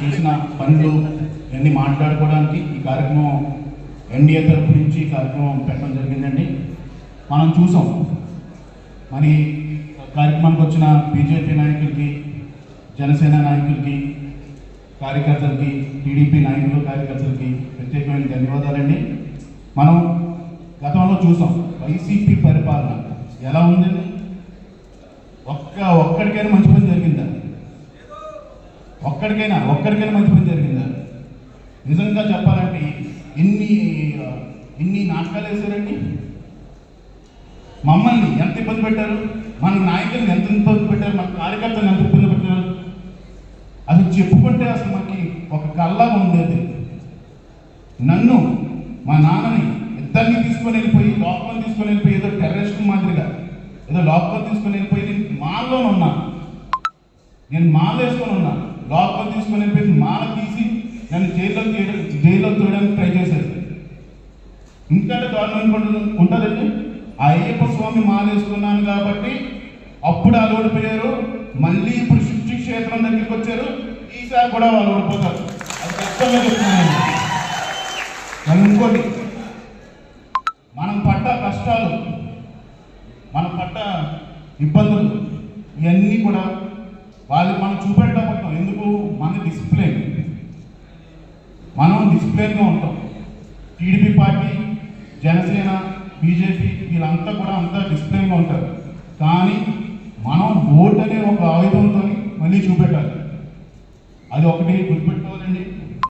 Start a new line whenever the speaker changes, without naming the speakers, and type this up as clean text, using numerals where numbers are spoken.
చేసిన పనులు ఇవన్నీ మాట్లాడుకోవడానికి ఈ కార్యక్రమం ఎన్డీఏ తరఫు నుంచి ఈ కార్యక్రమం పెట్టడం జరిగిందండి. మనం చూసాం మరి కార్యక్రమానికి వచ్చిన బీజేపీ నాయకులకి, జనసేన నాయకులకి, కార్యకర్తలకి, టీడీపీ నాయకులు కార్యకర్తలకి ప్రత్యేకమైన ధన్యవాదాలండి. మనం గతంలో చూసాం వైసీపీ పరిపాలన ఎలా ఉందండి. ఒక్కడికైనా మంచి పని జరిగిందా? ఒక్కడికైనా మంచి పని జరిగిందా? నిజంగా చెప్పాలంటే ఇన్ని నాటకాలు వేశారండి. మమ్మల్ని ఎంత ఇబ్బంది పెట్టారు, మన నాయకులను ఎంత ఇబ్బంది పెట్టారు, మన కార్యకర్తలను ఎంత ఇబ్బంది పెట్టారు. అసలు చెప్పుకుంటే అసలు మనకి ఒక కళ్ళ ఉండేది. నన్ను, మా నాన్నని ఇద్దరిని తీసుకొని వెళ్ళిపోయి లోపల తీసుకొని వెళ్ళిపోయి ఏదో టెర్రరిస్ట్ మాదిరిగా ఏదో లోపల తీసుకొని వెళ్ళిపోయి నేను మాల్లోనే ఉన్నాను. నేను మాల్ వేసుకొని ఉన్నాను. లోపల తీసుకొని వెళ్ళిపోయి మాల తీసి నన్ను జైల్లో తోయడానికి ట్రై చేశారు. ఇంకంటే దారుణం ఉంటుందండి. ఆ అయ్యప్ప స్వామి మాల వేసుకున్నాను కాబట్టి అప్పుడు వాళ్ళు ఓడిపోయారు. మళ్ళీ ఇప్పుడు శుద్ధి క్షేత్రం దగ్గరికి వచ్చారు. ఈసారి కూడా వాళ్ళు ఓడిపోతారు. అది ఖచ్చితంగా చెప్తున్నాను. మనం ఇంకోటి, మనం పడ్డ కష్టాలు, మనం పడ్డ ఇబ్బందులు ఇవన్నీ కూడా మనం చూపెట్టకపోతాం. ఎందుకు? మన డిసిప్లిన్, మనం డిసిప్లిన్గా ఉంటాం. టీడీపీ పార్టీ, జనసేన, బీజేపీ వీళ్ళంతా కూడా అంతా డిసిప్లిన్గా ఉంటారు. కానీ మనం ఓటు అనే ఒక ఆయుధంతో మళ్ళీ చూపెట్టాలి. అది ఒకటి గుర్తుపెట్టుకోవాలండి.